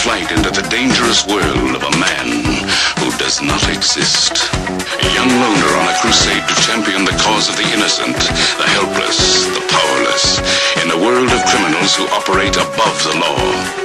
flight into the dangerous world of a man who does not exist. A young loner on a crusade to champion the cause of the innocent, the helpless, the powerless, in a world of criminals who operate above the law.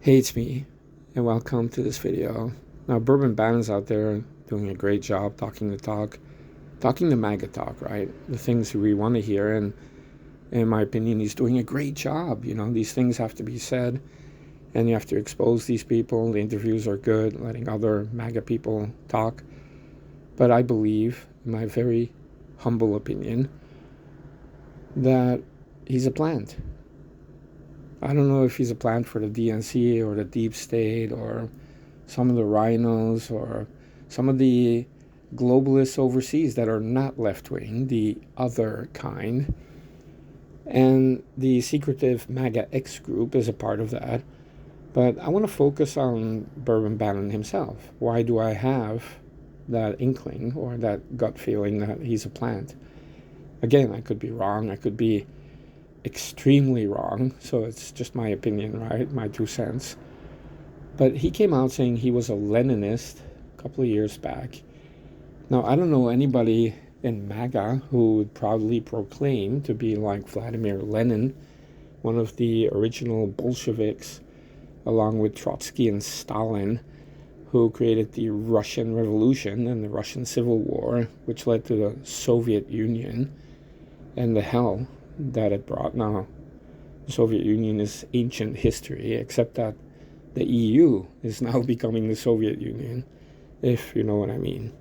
Hey, it's me, and welcome to this video. Now, Steve Bannon's out there doing a great job talking the MAGA talk, right? The things we want to hear, and in my opinion, he's doing a great job. You know, these things have to be said, and you have to expose these people. The interviews are good, letting other MAGA people talk. But I believe, in my very humble opinion, that he's a plant. I don't know if he's a plant for the DNC or the deep state or some of the rhinos or some of the globalists overseas that are not left-wing, the other kind. And the secretive MAGA X group is a part of that. But I want to focus on Steve Bannon himself. Why do I have that inkling or that gut feeling that he's a plant? Again, I could be wrong. I could be extremely wrong, so it's just my opinion, right? My 2 cents. But he came out saying he was a Leninist a couple of years back. Now, I don't know anybody in MAGA who would proudly proclaim to be like Vladimir Lenin, one of the original Bolsheviks, along with Trotsky and Stalin, who created the Russian Revolution and the Russian Civil War, which led to the Soviet Union and the hell that it brought. Now, the Soviet Union is ancient history, except that the EU is now becoming the Soviet Union, if you know what I mean.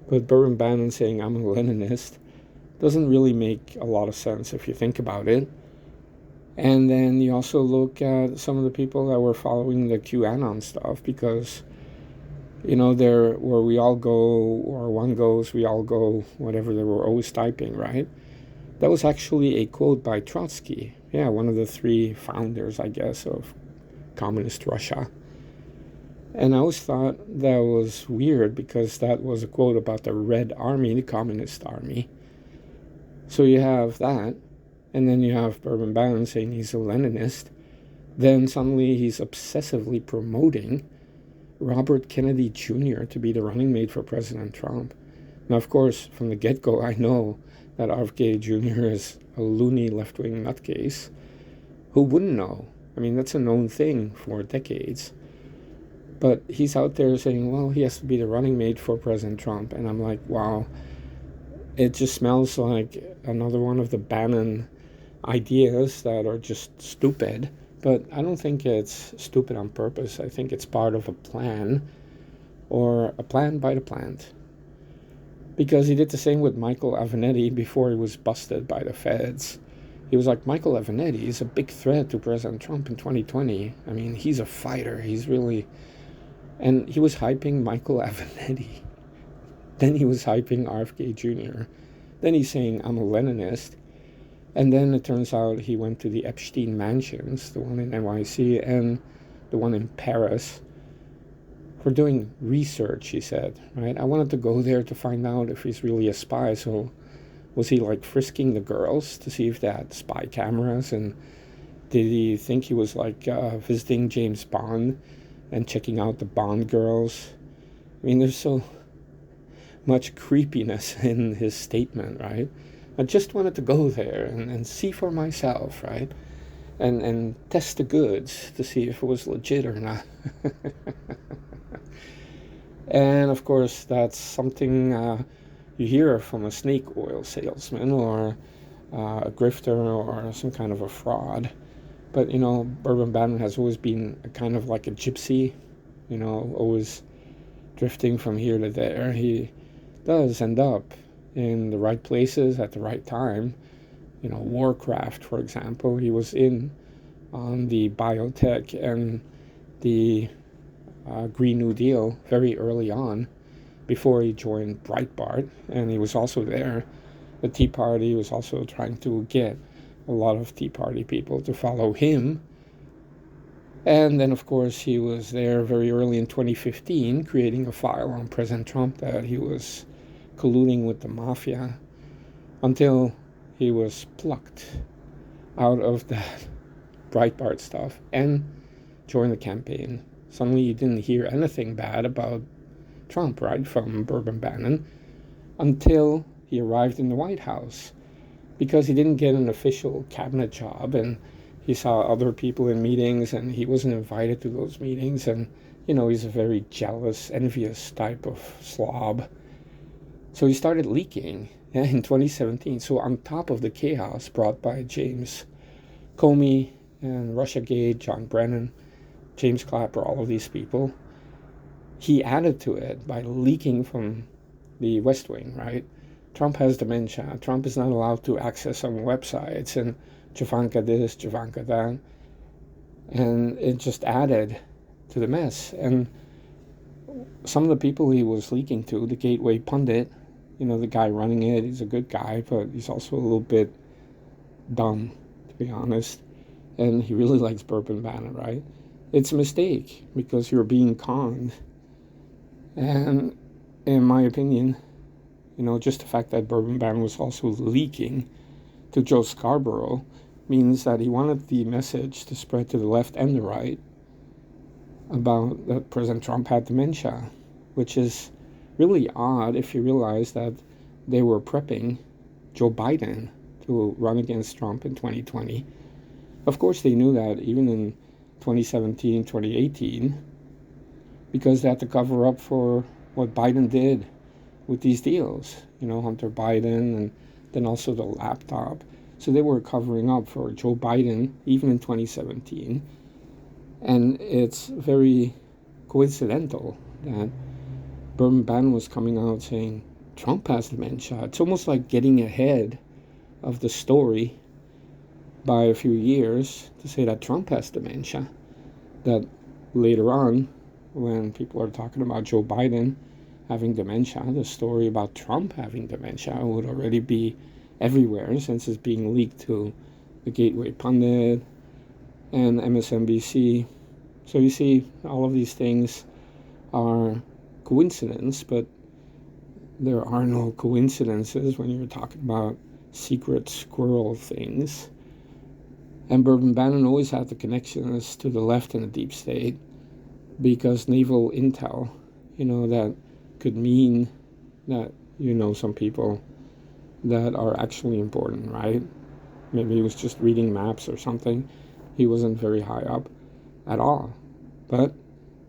But Steve Bannon saying I'm a Leninist doesn't really make a lot of sense if you think about it. And then you also look at some of the people that were following the QAnon stuff, because, you know, they're where we all go, or one goes, we all go, whatever they were always typing, right? That was actually a quote by Trotsky. Yeah, one of the 3 founders, I guess, of communist Russia. And I always thought that was weird because that was a quote about the Red Army, the Communist Army. So you have that, and then you have Steve Bannon saying he's a Leninist. Then suddenly he's obsessively promoting Robert Kennedy Jr. to be the running mate for President Trump. Now, of course, from the get-go, I know that RFK Jr. is a loony left-wing nutcase. Who wouldn't know? I mean, that's a known thing for decades. But he's out there saying, well, he has to be the running mate for President Trump. And I'm like, wow, it just smells like another one of the Bannon ideas that are just stupid. But I don't think it's stupid on purpose. I think it's part of a plan, or a plan by the plant. Because he did the same with Michael Avenatti before he was busted by the feds. He was like, Michael Avenatti is a big threat to President Trump in 2020. I mean, he's a fighter. He's really... And he was hyping Michael Avenatti. Then he was hyping RFK Jr. Then he's saying, I'm a Leninist. And then it turns out he went to the Epstein mansions, the one in NYC and the one in Paris, for doing research, he said, right? I wanted to go there to find out if he's really a spy. So was he like frisking the girls to see if they had spy cameras? And did he think he was like visiting James Bond and checking out the Bond girls? I mean, there's so much creepiness in his statement, right? I just wanted to go there and see for myself, right? And test the goods to see if it was legit or not. And of course, that's something you hear from a snake oil salesman or a grifter or some kind of a fraud. But, you know, Steve Bannon has always been kind of like a gypsy, you know, always drifting from here to there. He does end up in the right places at the right time. You know, Warcraft, for example, he was in on the biotech and the Green New Deal very early on, before he joined Breitbart, and he was also there. The Tea Party was also trying to get a lot of Tea Party people to follow him. And then, of course, he was there very early in 2015, creating a file on President Trump that he was colluding with the mafia, until he was plucked out of that Breitbart stuff and joined the campaign. Suddenly you didn't hear anything bad about Trump, right, from Bourbon Bannon, until he arrived in the White House, because he didn't get an official cabinet job, and he saw other people in meetings and he wasn't invited to those meetings. And he's a very jealous, envious type of slob. So he started leaking in 2017. So on top of the chaos brought by James Comey and Russiagate, John Brennan, James Clapper, all of these people, he added to it by leaking from the West Wing, right? Trump has dementia. Trump is not allowed to access some websites, and Javanka this, Javanka that. And it just added to the mess. And some of the people he was leaking to, the Gateway pundit, the guy running it, he's a good guy, but he's also a little bit dumb, to be honest. And he really likes Bourbon Bannon, right? It's a mistake, because you're being conned. And in my opinion, just the fact that Bourbon Bannon was also leaking to Joe Scarborough means that he wanted the message to spread to the left and the right about that President Trump had dementia, which is really odd if you realize that they were prepping Joe Biden to run against Trump in 2020. Of course, they knew that even in 2017, 2018, because they had to cover up for what Biden did with these deals, Hunter Biden, and then also the laptop. So they were covering up for Joe Biden even in 2017. And it's very coincidental that Bourbon Bannon was coming out saying Trump has dementia. It's almost like getting ahead of the story by a few years to say that Trump has dementia. That later on, when people are talking about Joe Biden having dementia, the story about Trump having dementia would already be everywhere, since it's being leaked to the Gateway pundit and MSNBC. So you see, all of these things are coincidence, but there are no coincidences when you're talking about secret squirrel things. And Bourbon Bannon always had the connections to the left and the deep state, because naval intel, that could mean that some people that are actually important, right? Maybe he was just reading maps or something. He wasn't very high up at all. But,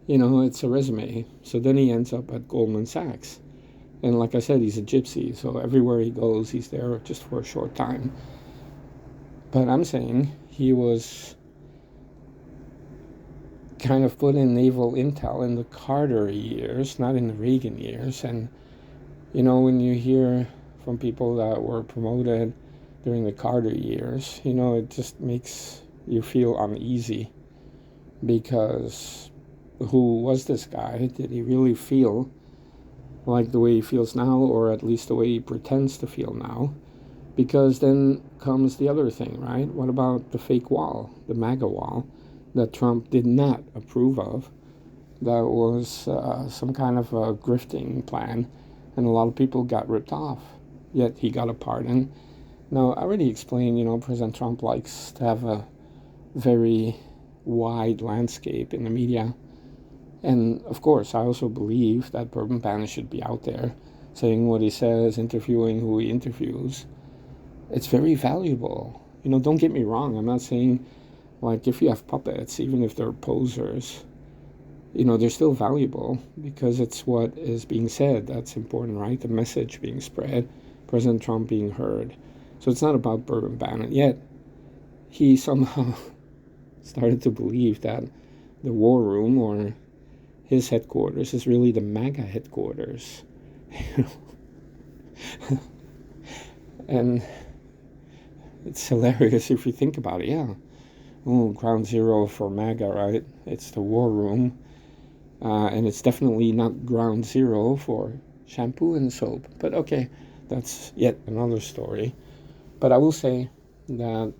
it's a resume. So then he ends up at Goldman Sachs. And like I said, he's a gypsy. So everywhere he goes, he's there just for a short time. But I'm saying he was kind of put in naval intel in the Carter years, not in the Reagan years. And, when you hear from people that were promoted during the Carter years, it just makes you feel uneasy, because who was this guy? Did he really feel like the way he feels now, or at least the way he pretends to feel now? Because then comes the other thing, right? What about the fake wall, the MAGA wall, that Trump did not approve of? That was some kind of a grifting plan, and a lot of people got ripped off, yet he got a pardon. Now, I already explained, President Trump likes to have a very wide landscape in the media. And, of course, I also believe that Bourbon Bannon should be out there saying what he says, interviewing who he interviews. It's very valuable. Don't get me wrong. I'm not saying, if you have puppets, even if they're posers, they're still valuable, because it's what is being said that's important, right? The message being spread, President Trump being heard. So it's not about Bourbon Bannon. Yet he somehow started to believe that the war room, or his headquarters, is really the MAGA headquarters. And it's hilarious if you think about it. Yeah. Oh, ground zero for MAGA, right? It's the war room. And it's definitely not ground zero for shampoo and soap. But okay, that's yet another story. But I will say that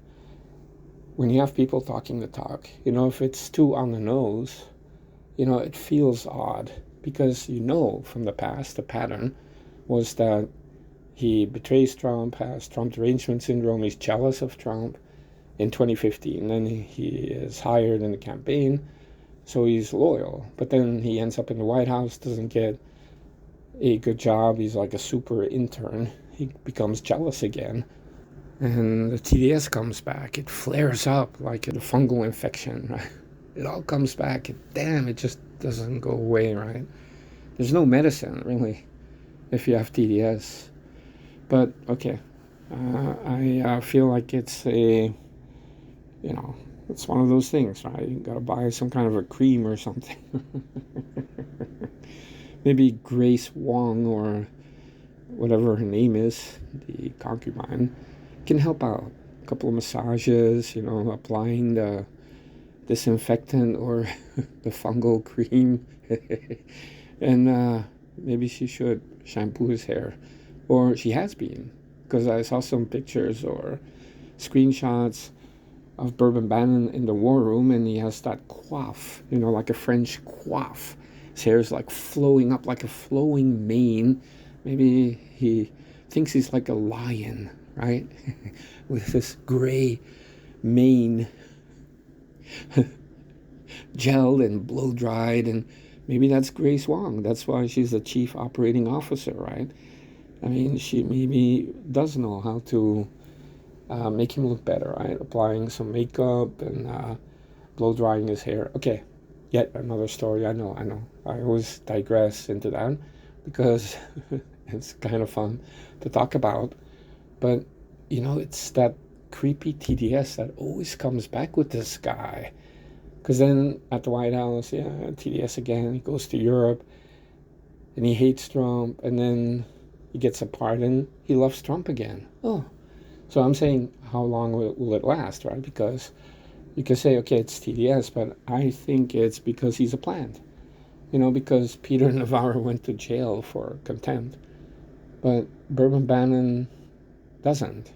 when you have people talking the talk, if it's too on the nose, it feels odd, because from the past, the pattern was that he betrays Trump, has Trump derangement syndrome, he's jealous of Trump in 2015. Then he is hired in the campaign, so he's loyal. But then he ends up in the White House, doesn't get a good job, he's like a super intern. He becomes jealous again. And the TDS comes back. It flares up like a fungal infection, right? It all comes back. It just doesn't go away, right? There's no medicine, really, if you have TDS. But, okay. I feel like it's it's one of those things, right? You gotta buy some kind of a cream or something. Maybe Grace Wong, or whatever her name is, the concubine, can help out. A couple of massages, applying the disinfectant or the fungal cream. And maybe she should shampoo his hair. Or she has been, because I saw some pictures or screenshots of Bourbon Bannon in the war room, and he has that coif, like a French coif. His hair is like flowing up like a flowing mane. Maybe he thinks he's like a lion, right? With this gray mane, gelled and blow dried. And maybe that's Grace Wong. That's why she's the chief operating officer, right? I mean, she maybe does know how to make him look better, right? Applying some makeup and blow drying his hair. Okay, yet another story. I know. I always digress into that because it's kind of fun to talk about. But, it's that creepy TDS that always comes back with this guy. Because then at the White House, TDS again, he goes to Europe and he hates Trump, and then he gets a pardon, he loves Trump again. Oh, so I'm saying, how long will it last, right? Because you can say, okay, it's TDS, but I think it's because he's a plant. Because Peter Navarro went to jail for contempt, but Bourbon Bannon doesn't.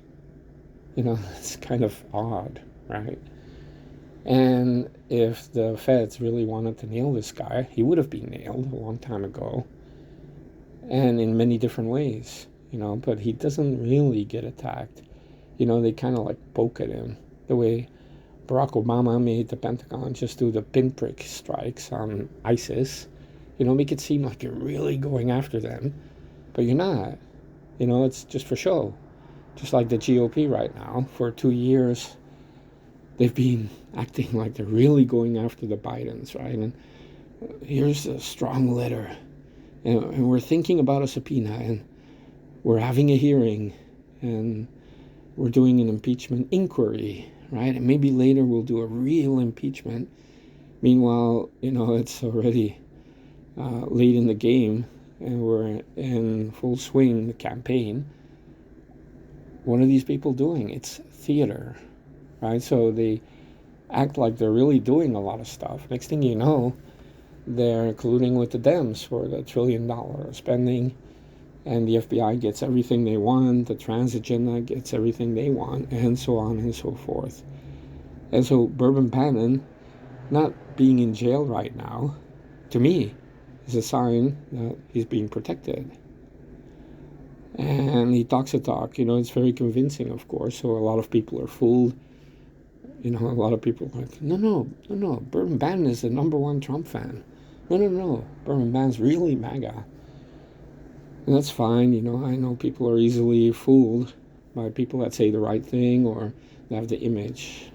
It's kind of odd, right? And if the feds really wanted to nail this guy, he would have been nailed a long time ago, and in many different ways, but he doesn't really get attacked. They kind of like poke at him, the way Barack Obama made the Pentagon just do the pinprick strikes on ISIS. Make it seem like you're really going after them, but you're not. It's just for show. Just like the GOP right now, for 2 years, they've been acting like they're really going after the Bidens, right? And here's a strong letter, and we're thinking about a subpoena, and we're having a hearing, and we're doing an impeachment inquiry, right? And maybe later we'll do a real impeachment. Meanwhile, it's already late in the game, and we're in full swing, the campaign. What are these people doing? It's theater, right? So they act like they're really doing a lot of stuff. Next thing you know, they're colluding with the Dems for the $1 trillion spending, and the FBI gets everything they want, the trans agenda gets everything they want, and so on and so forth. And so Bourbon Bannon not being in jail right now, to me, is a sign that he's being protected. And he talks a talk, it's very convincing, of course, so a lot of people are fooled. A lot of people are like, no, Bourbon Bannon is the #1 Trump fan. No, Bourbon Bannon's really MAGA. And that's fine, I know people are easily fooled by people that say the right thing or they have the image.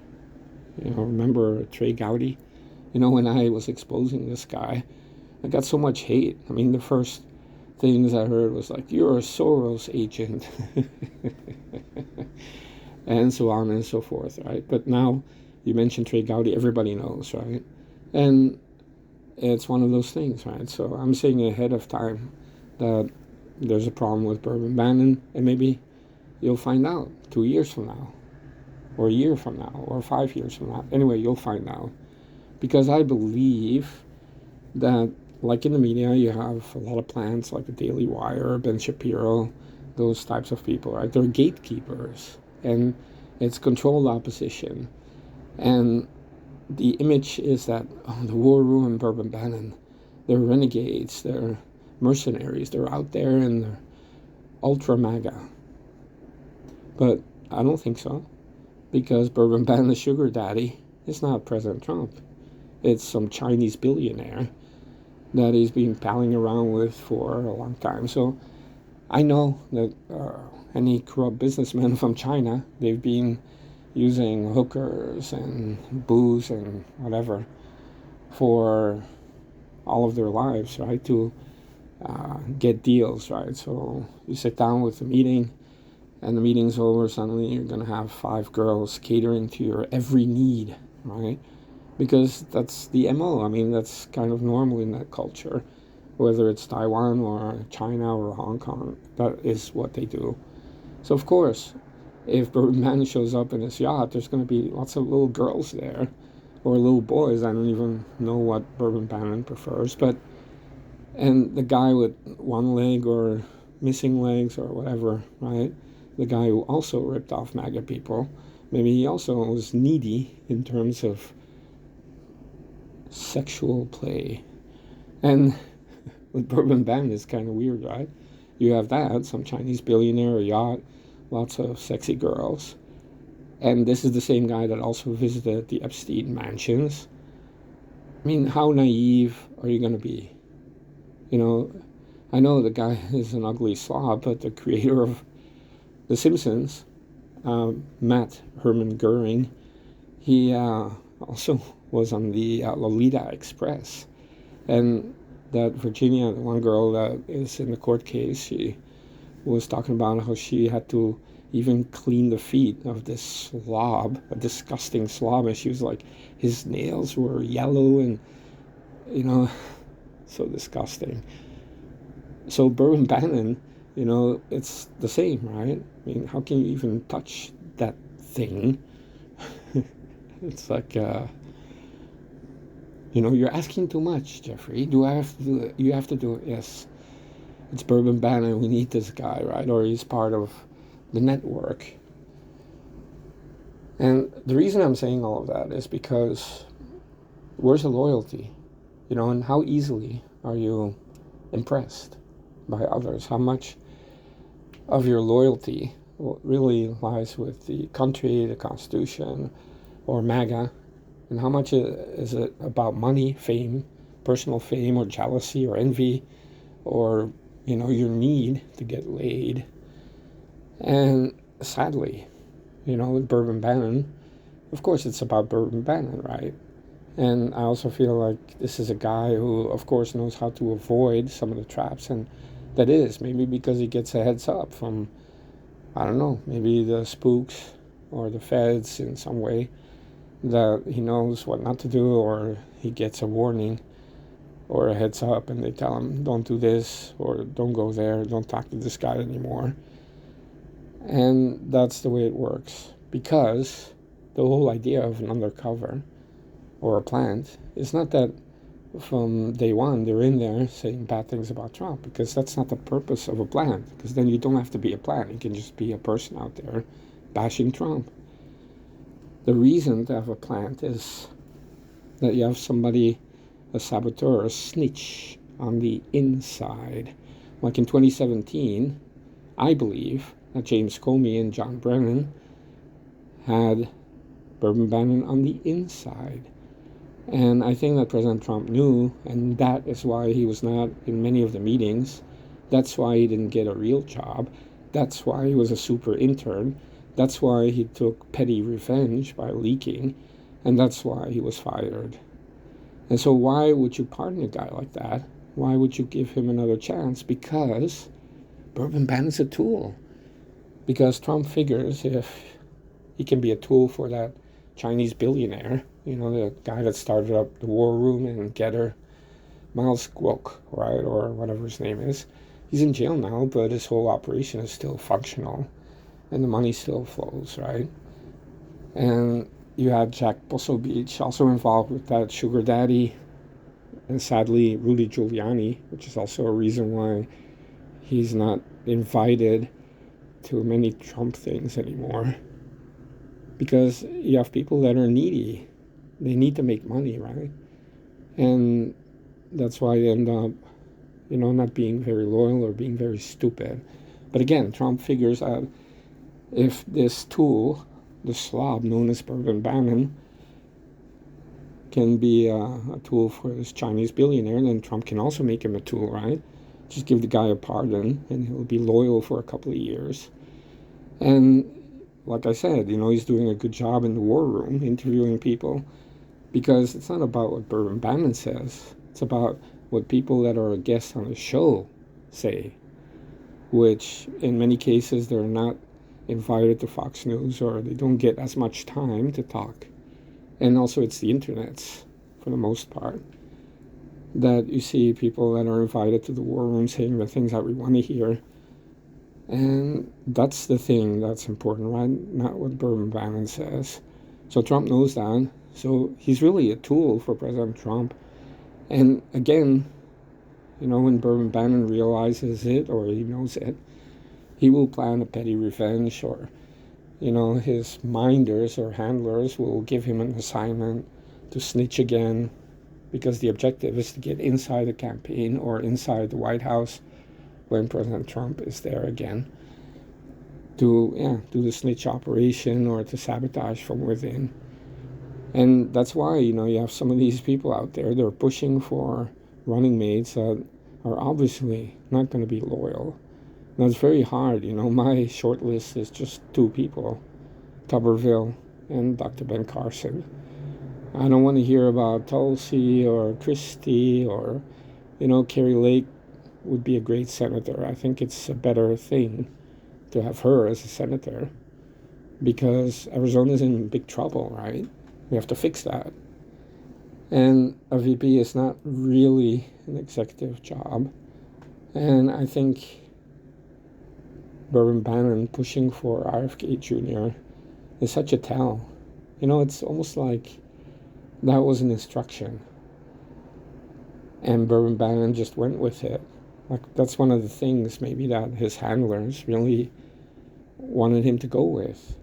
Remember Trey Gowdy? When I was exposing this guy, I got so much hate. I mean, the first things I heard was like, you're a Soros agent. And so on and so forth, right? But now you mentioned Trey Gowdy, everybody knows, right? And it's one of those things, right? So I'm saying ahead of time that there's a problem with Bourbon Bannon, and maybe you'll find out 2 years from now, or a year from now, or 5 years from now. Anyway, you'll find out. Because I believe that, like in the media, you have a lot of plants like the Daily Wire, Ben Shapiro, those types of people, right? They're gatekeepers, and it's controlled opposition. And the image is that, oh, the war room and Bourbon Bannon, they're renegades, they're mercenaries, they're out there and they're ultra MAGA. But I don't think so, because Bourbon Bannon, the sugar daddy, is not President Trump. It's some Chinese billionaire that he's been palling around with for a long time. So I know that any corrupt businessmen from China, they've been using hookers and booze and whatever for all of their lives, right, to get deals, right? So you sit down with the meeting, and the meeting's over, suddenly you're going to have 5 girls catering to your every need, right? Because that's the MO. I mean, that's kind of normal in that culture, whether it's Taiwan or China or Hong Kong. That is what they do. So, of course, if Bourbon Bannon shows up in his yacht, there's going to be lots of little girls there, or little boys. I don't even know what Bourbon Bannon prefers. And the guy with one leg or missing legs or whatever, right? The guy who also ripped off MAGA people, maybe he also was needy in terms of sexual play. And with Bourbon Bannon, it's kind of weird, right? You have that, some Chinese billionaire, a yacht, lots of sexy girls. And this is the same guy that also visited the Epstein mansions. I mean, how naive are you going to be? You know, I know the guy is an ugly slob, but the creator of The Simpsons, Matt Herman Goering, he also was on the Lolita Express. And that Virginia, the one girl that is in the court case, she was talking about how she had to even clean the feet of this slob, a disgusting slob. And she was like, his nails were yellow and, you know, so disgusting. So Bourbon Bannon, you know, it's the same, right? I mean, how can you even touch that thing? It's like, you know, you're asking too much, Jeffrey. Do I have to do it? You have to do it. Yes. It's Bourbon Bannon. We need this guy, right? Or he's part of the network. And the reason I'm saying all of that is because where's the loyalty? You know, and how easily are you impressed by others? How much of your loyalty really lies with the country, the Constitution, or MAGA, and how much is it about money, fame, personal fame, or jealousy, or envy, or, you know, your need to get laid? And sadly, you know, with Bourbon Bannon, of course it's about Bourbon Bannon, right? And I also feel like this is a guy who, of course, knows how to avoid some of the traps, and that is maybe because he gets a heads up from, I don't know, maybe the spooks or the feds in some way, that he knows what not to do, or he gets a warning or a heads up and they tell him, don't do this, or don't go there, don't talk to this guy anymore. And that's the way it works, because the whole idea of an undercover or a plant is not that from day one they're in there saying bad things about Trump, because that's not the purpose of a plant, because then you don't have to be a plant, you can just be a person out there bashing Trump. The reason to have a plant is that you have somebody, a saboteur, a snitch on the inside. Like in 2017, I believe that James Comey and John Brennan had Bourbon Bannon on the inside. And I think that President Trump knew, and that is why he was not in many of the meetings. That's why he didn't get a real job. That's why he was a super intern. That's why he took petty revenge by leaking. And that's why he was fired. And so why would you pardon a guy like that? Why would you give him another chance? Because Bourbon Bannon's a tool. Because Trump figures if he can be a tool for that Chinese billionaire, you know, the guy that started up the war room in Getter, MUSK, right, or whatever his name is. He's in jail now, but his whole operation is still functional, and the money still flows, right? And you had Jack Beach also involved with that sugar daddy, and sadly Rudy Giuliani, which is also a reason why he's not invited to many Trump things anymore. because you have people that are needy. They need to make money, right? And that's why they end up, not being very loyal or being very stupid. But again, Trump figures out if this tool, the slob known as Bourbon Bannon, can be a tool for this Chinese billionaire, then Trump can also make him a tool, right? Just give the guy a pardon and he'll be loyal for a couple of years. And like I said, he's doing a good job in the war room interviewing people, because it's not about what Bourbon Bannon says. It's about what people that are guests on the show say, which in many cases they're not invited to Fox News, or they don't get as much time to talk. And also it's the internet, for the most part, that you see people that are invited to the war room saying the things that we want to hear. And that's the thing that's important, right? Not what Bourbon Bannon says. So Trump knows that. So he's really a tool for President Trump. And again, when Bourbon Bannon realizes it, or he knows it, he will plan a petty revenge, or, his minders or handlers will give him an assignment to snitch again, because the objective is to get inside the campaign or inside the White House when President Trump is there again, to do the snitch operation or to sabotage from within. And that's why, you have some of these people out there, they're pushing for running mates that are obviously not going to be loyal. Now, it's very hard, my short list is just 2 people, Tuberville and Dr. Ben Carson. I don't want to hear about Tulsi or Christie or, Carrie Lake would be a great senator. I think it's a better thing to have her as a senator, because Arizona's in big trouble, right? We have to fix that. And a VP is not really an executive job. And I think Bourbon Bannon pushing for RFK Jr. is such a tell. It's almost like that was an instruction, and Bourbon Bannon just went with it. Like, that's one of the things maybe that his handlers really wanted him to go with.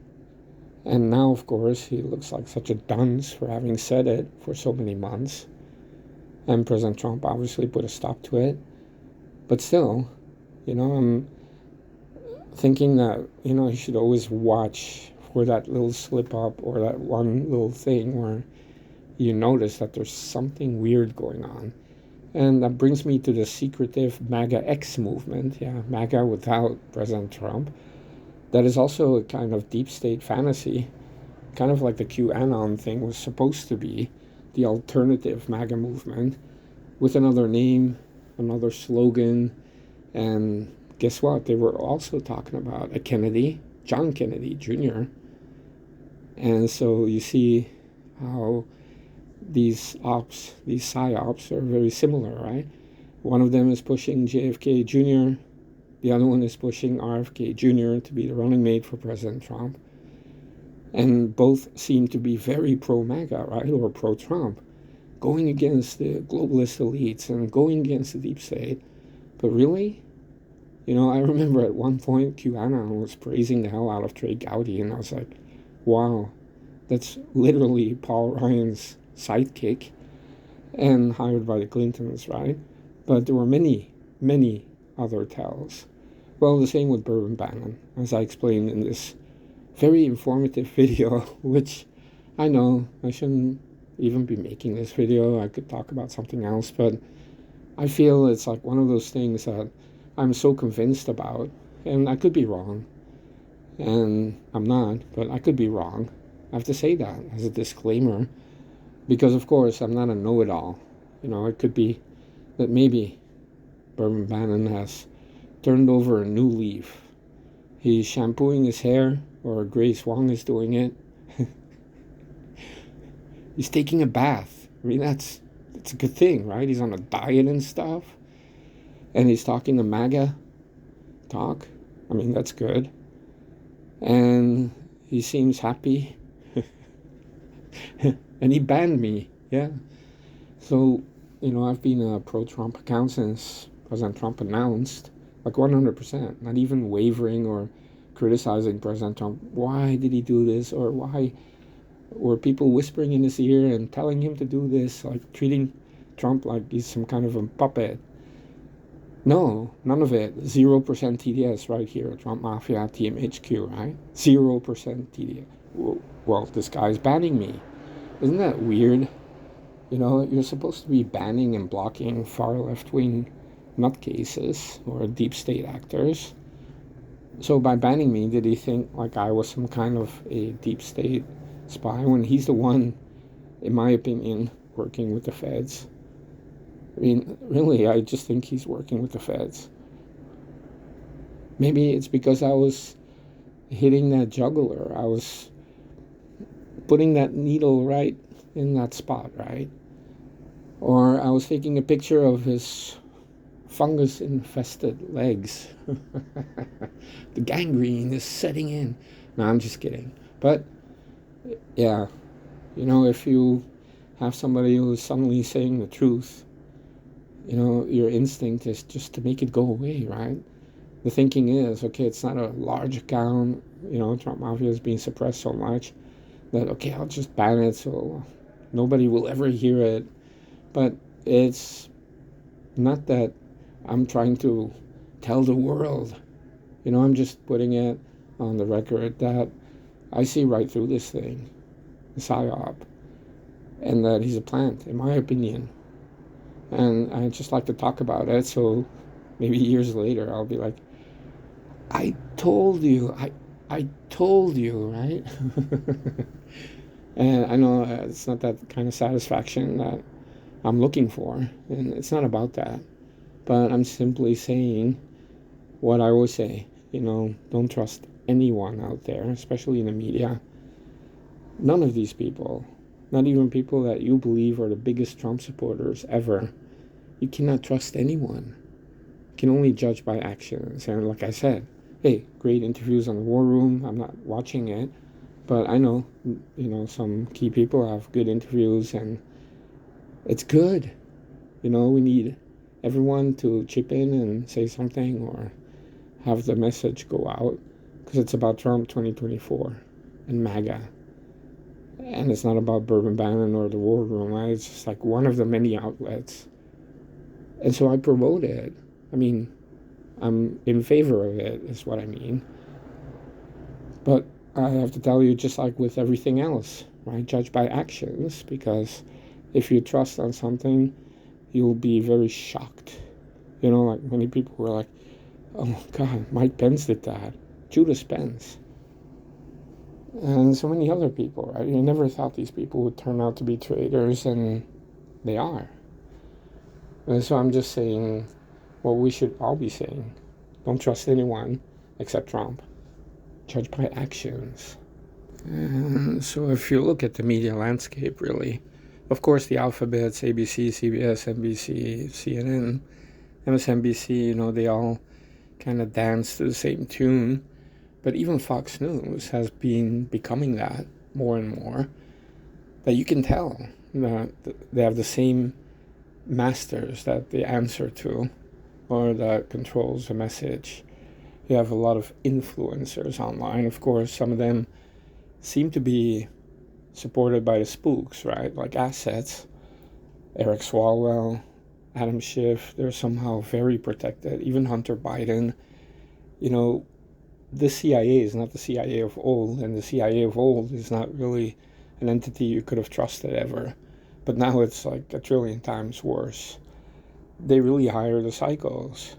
And now, of course, he looks like such a dunce for having said it for so many months. And President Trump obviously put a stop to it. But still, I'm thinking that, he should always watch for that little slip up or that one little thing where you notice that there's something weird going on. And that brings me to the secretive MAGA X movement, MAGA without President Trump. That is also a kind of deep state fantasy, kind of like the QAnon thing was supposed to be, the alternative MAGA movement, with another name, another slogan. And guess what? They were also talking about a Kennedy, John Kennedy Jr. And so you see how these psyops are very similar, right? One of them is pushing JFK Jr., the other one is pushing RFK Jr. to be the running mate for President Trump. And both seem to be very pro-MAGA, right, or pro-Trump, going against the globalist elites and going against the deep state. But really, I remember at one point QAnon was praising the hell out of Trey Gowdy, and I was like, wow, that's literally Paul Ryan's sidekick and hired by the Clintons, right? But there were many, many other tells. Well, the same with Bourbon Bannon, as I explained in this very informative video, which I know I shouldn't even be making this video. I could talk about something else, but I feel it's like one of those things that I'm so convinced about, and I could be wrong, and I'm not, but I could be wrong. I have to say that as a disclaimer, because of course I'm not a know-it-all. It could be that maybe Bourbon Bannon has turned over a new leaf. He's shampooing his hair, or Grace Wong is doing it. He's taking a bath. I mean, that's a good thing, right? He's on a diet and stuff. And he's talking to MAGA talk. I mean, that's good. And he seems happy. And he banned me, yeah. So, I've been a pro-Trump account since President Trump announced, like 100%, not even wavering or criticizing President Trump. Why did he do this? Or why were people whispering in his ear and telling him to do this, like treating Trump like he's some kind of a puppet? No, none of it. 0% TDS right here, Trump Mafia Team HQ, right? 0% TDS. Well, this guy's banning me. Isn't that weird? You know, you're supposed to be banning and blocking far left-wing nutcases or deep state actors. So by banning me, did he think like I was some kind of a deep state spy when he's the one, in my opinion, working with the feds? I mean, really, I just think he's working with the feds. Maybe it's because I was hitting that jugular. I was putting that needle right in that spot, right? Or I was taking a picture of his fungus-infested legs. The gangrene is setting in. No, I'm just kidding. But, yeah, you know, if you have somebody who's suddenly saying the truth, you know, your instinct is just to make it go away, right? The thinking is, okay, it's not a large account, you know, Trump Mafia is being suppressed so much that, okay, I'll just ban it so nobody will ever hear it. But it's not that I'm trying to tell the world. You know, I'm just putting it on the record that I see right through this thing, the psyop, and that he's a plant, in my opinion. And I just like to talk about it, so maybe years later I'll be like, I told you, I told you, right? And I know it's not that kind of satisfaction that I'm looking for, and it's not about that. But I'm simply saying what I always say, you know, don't trust anyone out there, especially in the media. None of these people, not even people that you believe are the biggest Trump supporters ever, you cannot trust anyone. You can only judge by actions. And like I said, hey, great interviews on the War Room. I'm not watching it, but I know, you know, some key people have good interviews, and it's good. You know, we need everyone to chip in and say something or have the message go out, because it's about Trump 2024 and MAGA. And it's not about Bourbon Bannon or the War Room. Right? It's just like one of the many outlets. And so I promote it. I mean, I'm in favor of it, is what I mean. But I have to tell you, just like with everything else, right? Judge by actions, because if you trust on something, you'll be very shocked. You know, like many people were like, oh God, Mike Pence did that. Judas Pence. And so many other people, right? You never thought these people would turn out to be traitors, and they are. And so I'm just saying what we should all be saying. Don't trust anyone except Trump. Judge by actions. And so if you look at the media landscape, really, of course, the alphabets, ABC, CBS, NBC, CNN, MSNBC, you know, they all kind of dance to the same tune. But even Fox News has been becoming that more and more, that you can tell that they have the same masters that they answer to, or that controls the message. You have a lot of influencers online. Of course, some of them seem to be supported by the spooks, right? Like assets. Eric Swalwell, Adam Schiff, they're somehow very protected. Even Hunter Biden. You know, the CIA is not the CIA of old, and the CIA of old is not really an entity you could have trusted ever. But now it's like a trillion times worse. They really hire the psychos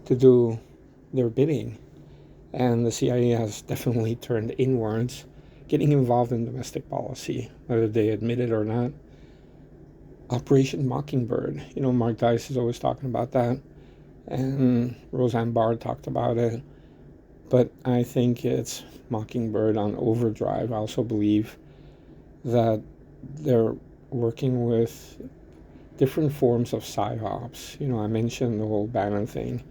to do their bidding. And the CIA has definitely turned inwards, getting involved in domestic policy, whether they admit it or not. Operation Mockingbird. You know, Mark Dice is always talking about that. And Roseanne Barr talked about it. But I think it's Mockingbird on overdrive. I also believe that they're working with different forms of psyops. You know, I mentioned the whole Bannon thing.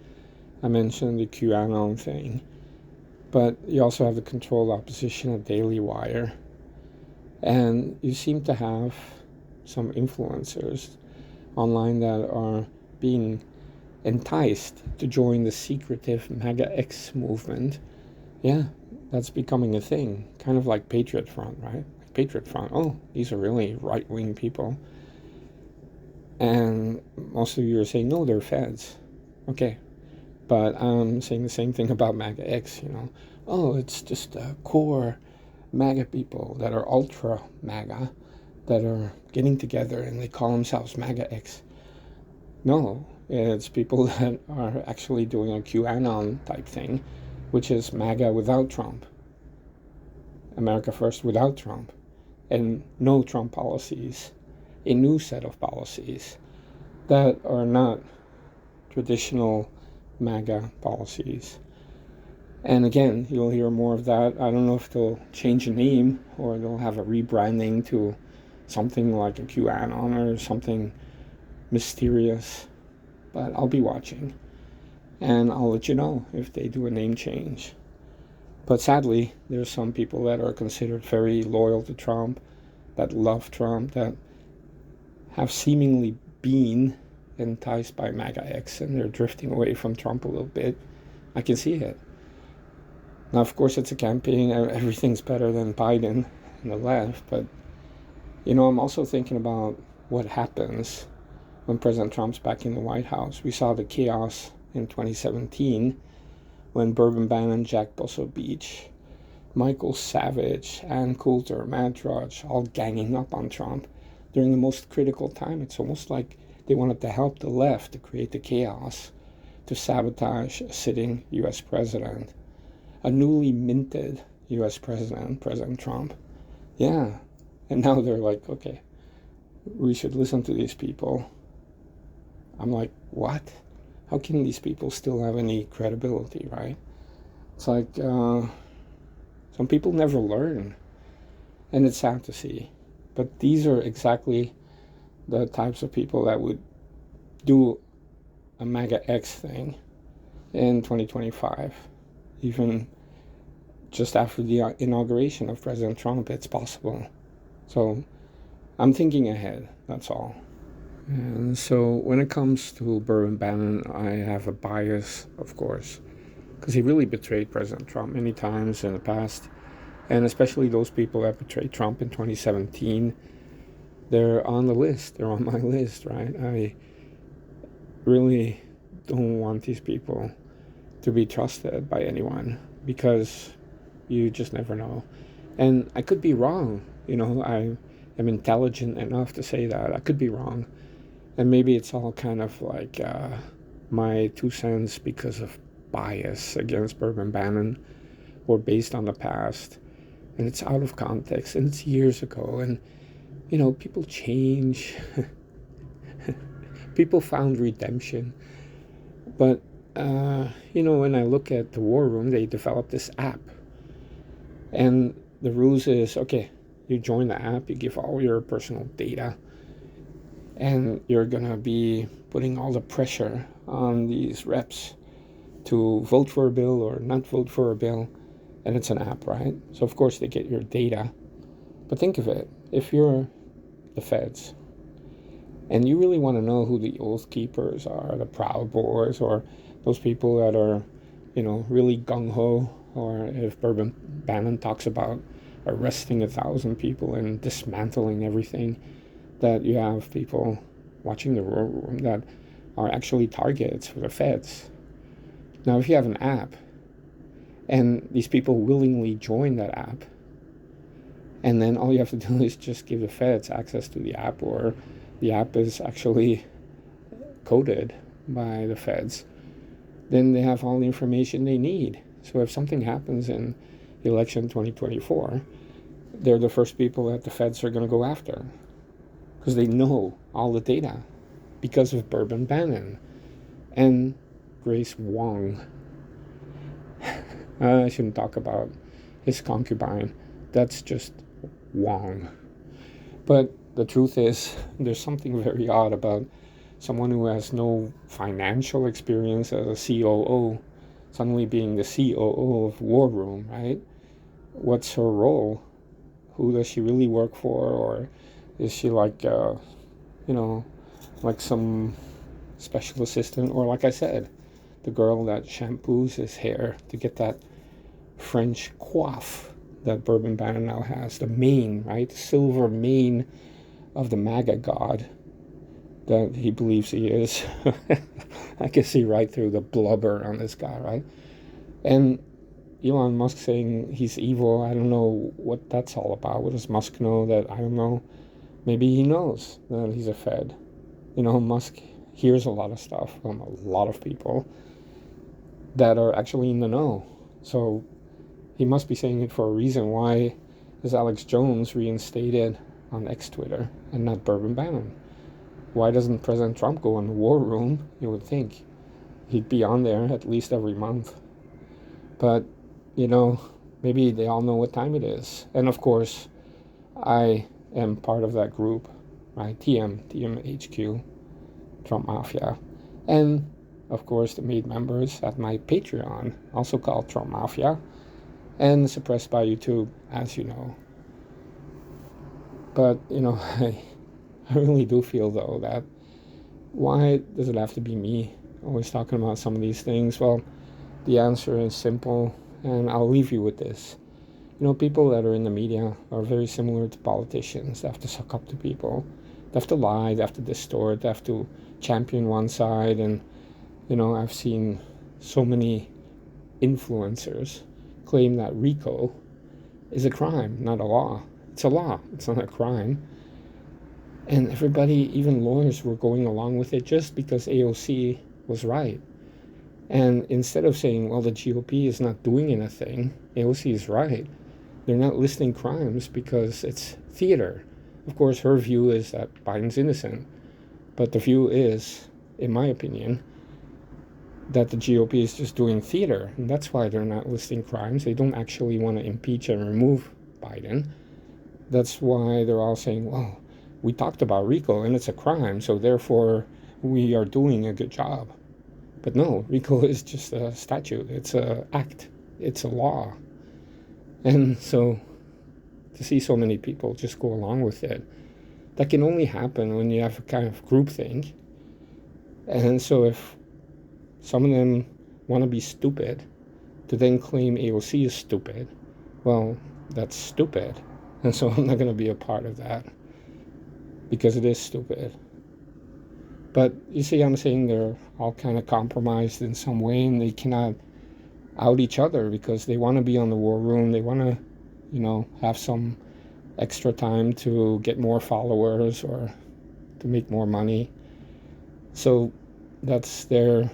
I mentioned the QAnon thing. But you also have the controlled opposition at Daily Wire. And you seem to have some influencers online that are being enticed to join the secretive MAGA X movement. Yeah, that's becoming a thing, kind of like Patriot Front, right? Like Patriot Front. Oh, these are really right-wing people. And most of you are saying, no, they're feds. Okay, but I'm saying the same thing about MAGA X, Oh, it's just core MAGA people that are ultra MAGA that are getting together and they call themselves MAGA X. No, it's people that are actually doing a QAnon type thing, which is MAGA without Trump. America First without Trump. And no Trump policies. A new set of policies that are not traditional MAGA policies. And again, you'll hear more of that. I don't know if they'll change the name or they'll have a rebranding to something like a QAnon or something mysterious. But I'll be watching. And I'll let you know if they do a name change. But sadly, there's some people that are considered very loyal to Trump, that love Trump, that have seemingly been enticed by MAGA X, and they're drifting away from Trump a little bit. I can see it. Now, of course, it's a campaign. Everything's better than Biden and the left. But, I'm also thinking about what happens when President Trump's back in the White House. We saw the chaos in 2017 when Bourbon Bannon, Jack Busso Beach, Michael Savage, Ann Coulter, Matt Drudge, all ganging up on Trump during the most critical time. It's almost like they wanted to help the left to create the chaos, to sabotage a sitting U.S. president, a newly minted U.S. president, President Trump. Yeah. And now they're like, okay, we should listen to these people. I'm like, what? How can these people still have any credibility, right? It's like some people never learn, and it's sad to see. But these are exactly the types of people that would do a MAGA X thing in 2025. Even just after the inauguration of President Trump, it's possible. So I'm thinking ahead, that's all. And so when it comes to Bourbon Bannon, I have a bias, of course, because he really betrayed President Trump many times in the past, and especially those people that betrayed Trump in 2017. They're on the list. They're on my list, right? I really don't want these people to be trusted by anyone because you just never know. And I could be wrong. I am intelligent enough to say that. I could be wrong. And maybe it's all kind of like my 2 cents because of bias against Bourbon Bannon or based on the past. And it's out of context. And it's years ago. And, people change. People found redemption. But, when I look at the War Room, they developed this app. And the rules is, okay, you join the app, you give all your personal data, and you're going to be putting all the pressure on these reps to vote for a bill or not vote for a bill. And it's an app, right? So, of course, they get your data. But think of it. If you're the feds and you really want to know who the Oath Keepers are, the Proud Boys, or those people that are, really gung-ho, or if Bourbon Bannon talks about arresting 1,000 people and dismantling everything, that you have people watching the War Room that are actually targets for the feds. Now, if you have an app and these people willingly join that app, and then all you have to do is just give the feds access to the app, or the app is actually coded by the feds, then they have all the information they need. So if something happens in election 2024, they're the first people that the feds are going to go after because they know all the data because of Bourbon Bannon and Grace Wong. I shouldn't talk about his concubine. That's just Wong. But the truth is, there's something very odd about someone who has no financial experience as a COO suddenly being the COO of War Room, right? What's her role? Who does she really work for? Or is she like, like some special assistant? Or like I said, the girl that shampoos his hair to get that French coif that Bourbon Bannon now has, the mane, right? The silver mane of the MAGA god that he believes he is. I can see right through the blubber on this guy, right? And Elon Musk saying he's evil. I don't know what that's all about. What does Musk know that I don't know? Maybe he knows that he's a Fed. You know, Musk hears a lot of stuff from a lot of people that are actually in the know. So he must be saying it for a reason. Why is Alex Jones reinstated on X Twitter and not Bourbon Bannon? Why doesn't President Trump go in the war room? You would think he'd be on there at least every month. But, you know, maybe they all know what time it is. And of course, I am part of that group, right? TMHQ, Trump Mafia. And, of course, the made members at my Patreon, also called Trump Mafia, and suppressed by YouTube, as you know. But, you know, I really do feel, though, that why does it have to be me always talking about some of these things? Well, the answer is simple, and I'll leave you with this. You know, people that are in the media are very similar to politicians. They have to suck up to people. They have to lie. They have to distort. They have to champion one side. And, you know, I've seen so many influencers claim that RICO is a crime, not a law. It's a law. It's not a crime. And everybody, even lawyers, were going along with it just because AOC was right. And instead of saying, well, the GOP is not doing anything, AOC is right. They're not listing crimes because it's theater. Of course, her view is that Biden's innocent. But the view is, in my opinion, that the GOP is just doing theater. And that's why they're not listing crimes. They don't actually want to impeach and remove Biden. That's why they're all saying, well, we talked about RICO and it's a crime, so therefore we are doing a good job. But no, RICO is just a statute. It's an act. It's a law. And so to see so many people just go along with it, that can only happen when you have a kind of groupthink. And so if some of them want to be stupid to then claim AOC is stupid, well, that's stupid. And so I'm not going to be a part of that because it is stupid. But you see, I'm saying they're all kind of compromised in some way, and they cannot out each other because they want to be on the war room. They want to, you know, have some extra time to get more followers or to make more money. So that's their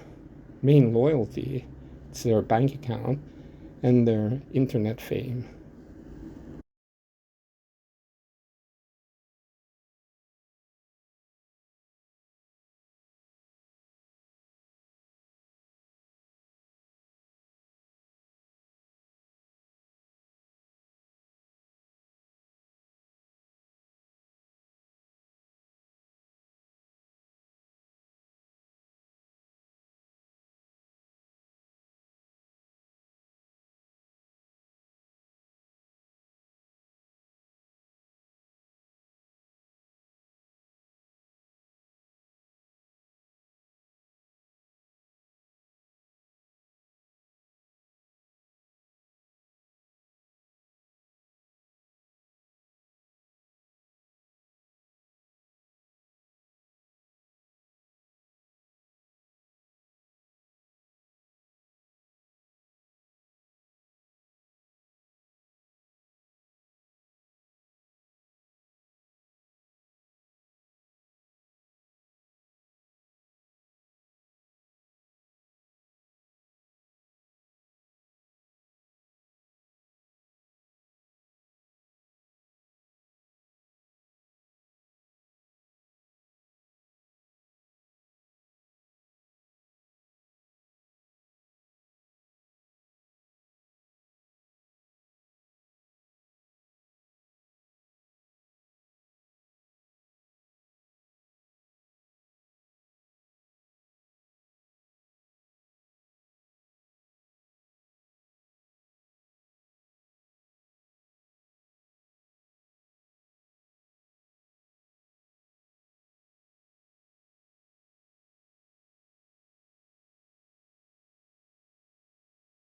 main loyalty. It's their bank account and their internet fame.